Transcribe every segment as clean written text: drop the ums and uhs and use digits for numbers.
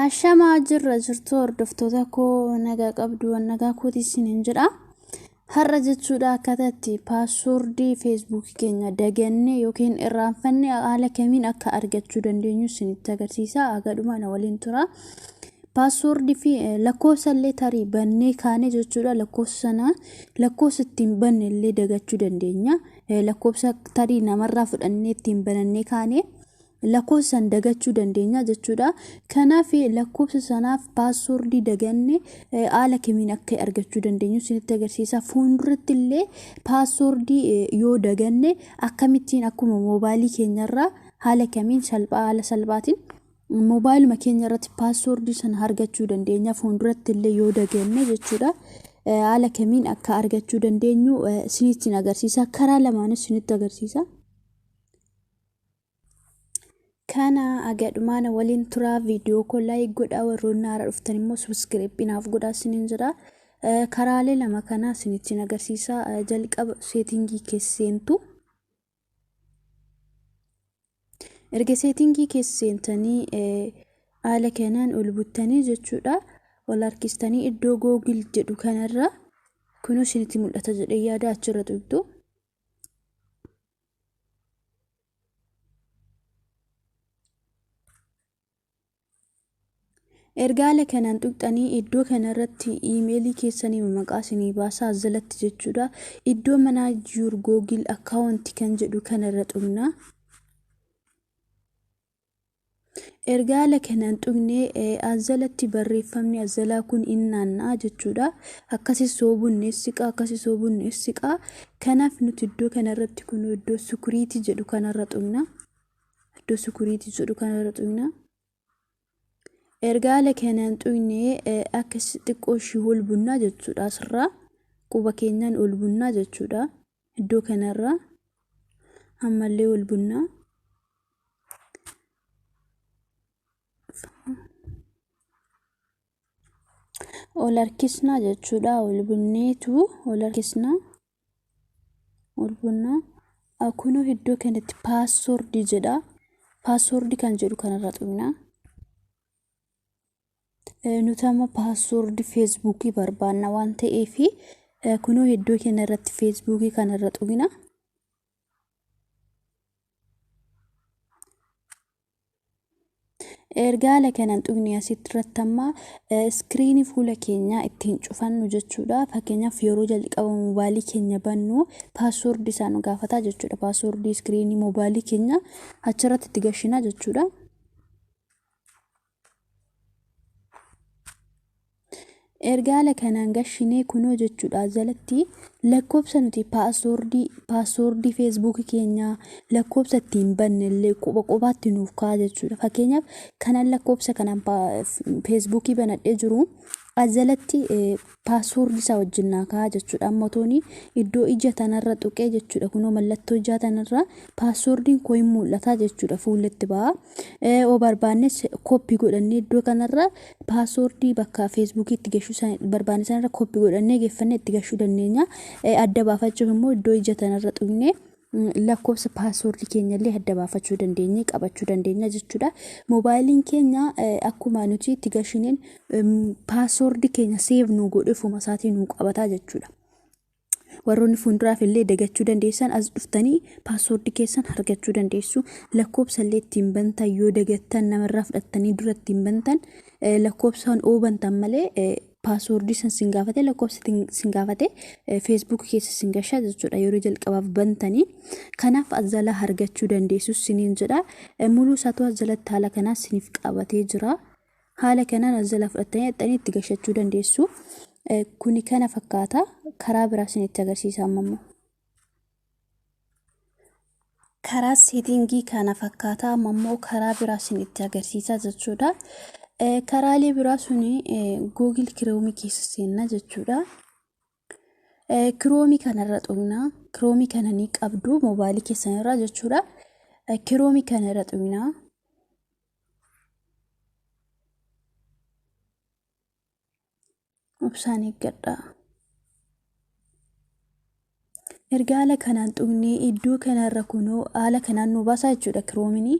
Ashamaa jirra jirtu hordoftoota koo nagaa qabdu nagaa kootii isiniin jedha. Har'a jechuudha akkatatti paaswoordii feesbuukii keenya dagannee yookiin irraanfannee haala kamiin akka argachuu dandeenyu isinitti agarsiisa. Agadhuma na waliin tura. Paaswoordii fi lakkoofsa illee tarii bannee kaane jechuudha. Lakkoofsa ittiin banne illee dagachuu dandeenya. Lakkoofsa tarii namarraa fudhannee ittiin banannee kaane lakkoofsan dagachuu dandeenya jechuudha. Kanaaf lakkoofsa sanaaf paaswoordii daganne haala kamiin akka argachuu dandeenyu isinitti agarsiisa. Fuulduratti illee paaswoordii yoo daganne akkamittiin akkuma moobaayilii keenyarraa haala kamiin haala salphaatiin moobaayiluma keenyarratti paaswoordii sana argachuu dandeenya. Fuulduratti illee yoo daganne jechuudha. Haala kamiin akka argachuu dandeenyu isinitti agarsiisa. Karaa lamaanis isinitti agarsiisa. Kana agadhumaan waliin tura viidiyoo koo laayik godhaa warroonni haara dhuftan immoo subscribe naaf godhaa isiniin jira. Karaalee lama kana isinitti agarsiisa. Jalqaba seetingii keessa seentu. Erga seetingii keessa seentanii haala kanaan ol buttanii jechuudha. Ol harkistanii iddoo Google jedhu kanarra kunoo isinitti mul'ata jedhee yaada achirra tuqxu. Ergaala kanaan tuqxanii iddoo kanarratti iimeelii keessanii maqaa isinii baasaa jalatti jechuudha. Iddoo manaajur Google account kan jedhu kanarra tuqna. Ergaala kanaan tuqnee jalatti barreeffamni jalaa kun innaannaa jechuudha. Akkasii soobunni siqaa akkasii soobunni siqaa. Kanaaf nuti iddoo kanarratti kun iddoo security jedhu kanarra tuqna. Iddoo security jedhu kanarra tuqna. Ergaala kanaan tuqnee akka xiqqoo ishii ol bunnaa jechuudha. Asirraa quba keenyaan ol bunnaa jechuudha. Iddoo kanarraa ammallee ol bunnaa. Ol harkisnaa jechuudha. Ol bunneetu ol harkisnaa. Ol bunnaa. Kunoo iddoo kanatti paaswoordii jedha. Paaswoordii kan jedhu kanarra tuqnaa. Nuti amma paaswoordii feesbuukii barbaanna waan ta'eef kunoo iddoo kanarratti feesbuukii kanarra tuqna. Ergaala kanaan tuqnee asirratti amma iskiriinii fuula keenyaa ittiin cufannu jechuudha. Fakkeenyaaf yeroo jalqaba moobaayilii keenya bannu paaswoordii isaa nu gaafata jechuudha. Paaswoordii iskiriinii moobaayilii keenya achirratti itti gashinaa jechuudha. Ergaala kanaan gashinee kunoo jechuudha. Jalatti lakkoofsa nuti paaswoordii feesbuukii keenyaa lakkoofsa ittiin banne illee quba qubaatti nuuf ka'a jechuudha. Fakkeenyaaf kanan lakkoofsa kanaan feesbuukii banadhee jiru jalatti paaswoordii isaa wajjin naa ka'a jechuudha. Ammotooni iddoo ija tanarra tuqee jechuudha. Kunoo mallattoo ija tanarra paaswoordiin koo hin mul'ata jechuudha. Fuulletti ba'a. Oo barbaannes koppii godhannee iddoo kanarra paaswoordii bakka feesbuukii itti gashuu barbaanne sanarra koppii godhannee geeffannee itti gashuu dandeenya. Adda baafachuuf immoo iddoo ija tanarra tuqnee lakkoofsa paaswoordii keenya illee adda baafachuu dandeenya, qabachuu dandeenya jechuudha. Moobaayiliin keenya akkuma nuti itti gashineen paaswoordii keenya seef nu godhe ofuma isaatiin nu qabata jechuudha. Warroonni fuulduraaf illee dagachuu dandeessan as dhuftanii paaswoordii keessan argachuu dandeessu. Lakkoofsa illee ittiin bantan yoo dagattan namarraa fudhattanii dura ittiin bantan lakkoofsaan oobantan malee paaswoordii san sin gaafate lakkoofsa sin gaafate feesbuuk keessa sin gashaa jechuudha. Yeroo jalqabaaf bantanii kanaaf azala argachuu dandeessu siniin jedha. Muluu isaatu azalatti haala kanaan siniif qabatee jira. Haala kanaan azala fudhattanii itti gashachuu dandeessu. Kuni kana fakkaata. Karaa biraa isinitti agarsiisa ammoo. Karaa seetingii kana fakkaata ammoo karaa biraa isinitti agarsiisa jechuudha. Karaalee biraa suni Google Chrome keessa seenna jechuudha. Chrome kanarra tuqna. Chrome kana ni qabdu moobaayilii keessanirra jechuudha. Chrome kanarra tuqna. Obsaan eeggadha. Ergaala kanaan tuqnee iddoo kanarra kunoo haala kanaan nu baasaa jechuudha. Chrome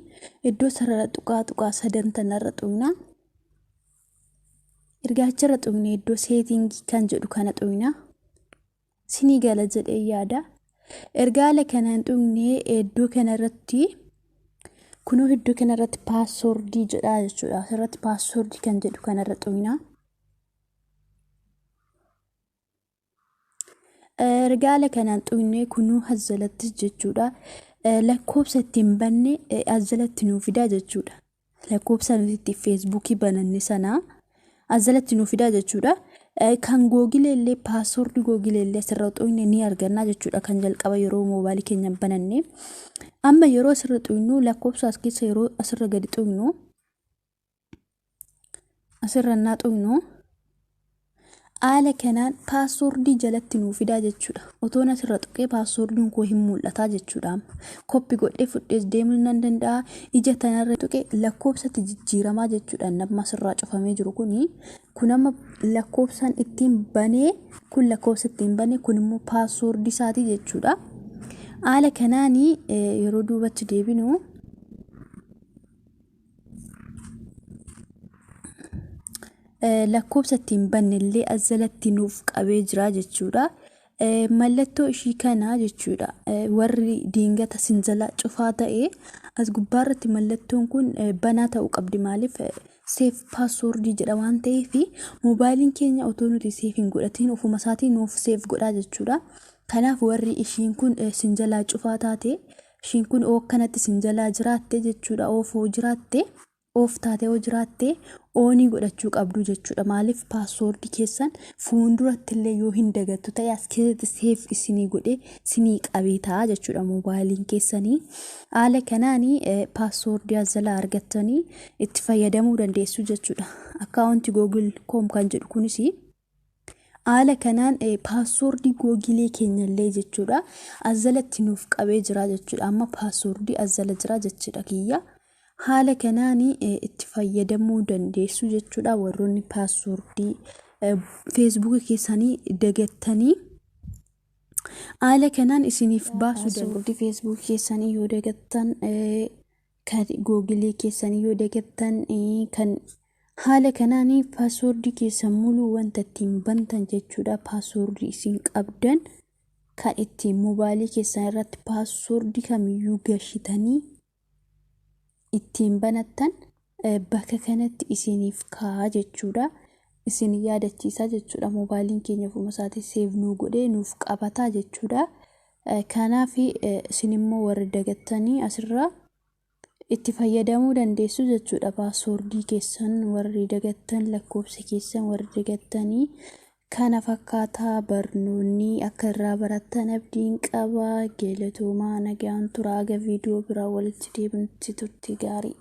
iddoo sarara tuqaa sadan tanarra tuqna. ergaa achirra tuqne iddoo seetingii kan jedhu kana tuqna. Sinii gala jedhee yaada. Ergaala kanaan tuqne iddoo kanarratti kunoo iddoo kanarratti paaswoordii jedha jechuudha. Asirratti paaswoordii kan jedhu kanarra tuqna. Ergaala kanaan tuqne kunoo asjalatti jechuudha. Lakkoofsa ittiin banne asjalatti nuuf fidaa jechuudha. Lakkoofsa nuti itti feesbuukii bananne sana asjalatti nuuf fidaa jechuudha. Kan Google illee paaswoordii Google illee asirra tuqne ni arganna jechuudha. Kan jalqaba yeroo moobaayilii keenya bananne. Amma yeroo asirra tuqnu lakkoofsa as keessa yeroo asirra gadi tuqnu asirra naa tuqnu haala kanaan paaswoordii jalatti nuuf fidaa jechuudha. Otoon asirra tuqee paaswoordiin koo hin mul'ata jechuudha. Koppii godhee fudhees deemuu nan danda'a. Ija tanarra tuqee lakkoofsatti jijjiiramaa jechuudha. Nama asirraa cufamee jiru kun amma lakkoofsaan ittiin banee kun lakkoofsa ittiin banee kun immoo paaswoordii isaatii jechuudha. Haala kanaan yeroo duubatti deebinu lakkoofsa ittiin banne illee asjalatti nuuf qabee jira jechuudha. Mallattoo ishii kana jechuudha. Warri diingata sinjala cufaa ta'e as gubbaarratti mallattoon kun banaa ta'uu qabdi. Maaliif seef paaswoordii jedha waan ta'eef moobaayiliin keenya otoo nuti seef hin godhatiin ofuma isaatiin nuuf seef godhaa jechuudha. Kanaaf warri ishiin kun sinjalaa cufaa taate ishiin kun kanatti sinjalaa jiraatte jechuudha. Oofoo jiraatte oof taate oo jiraatte oonii godhachuu qabdu jechuudha. Maaliif paaswoordii keessan fuulduratti illee yoo hin dagattu ta'e as keessatti seef isinii godhee isinii qabee ta'a jechuudha moobaayiliin keessanii. Haala kanaan paaswoordii asjalaa argattanii itti fayyadamuu dandeessu jechuudha. Akkaawuntii google.com kan jedhu kunis haala kanaan paaswoordii googilee keenya illee jechuudha asjalatti nuuf qabee jira jechuudha. Amma paaswoordii asjala jira jechuudha kiyya. Haala kanaan itti fayyadamuu dandeessu jechuudha. Warroonni paaswoordii feesbuukii keessanii dagattanii haala kanaan isiniif baasu dandeessu. Feesbuukii keessanii yoo dagattan kan googilee keessanii yoo dagattan kan haala kanaan paaswoordii keessan muluu wanta ittiin bantan jechuudha. Paaswoordii isin qabdan kan ittiin moobaayilii keessan irratti paaswoordii kamiyyuu gashitanii ittiin banattan bakka kanatti isiniif kaa'aa jechuudha. Isin yaadachiisa jechuudha. Moobaayiliin keenya ofuma isaatii seef nuu godhee nuuf qabataa jechuudha. Kanaaf isin immoo warri dagattanii asirraa itti fayyadamuu dandeessu jechuudha. Paaswoordii keessan warri dagattan lakkoofsa keessan warri dagattanii kana fakkaataa barnoonni akka irraa barattan abdiin qaba. Galatoomaa nagaan turaa. Viidiyoo biraa walitti deebinutti turtii gaarii.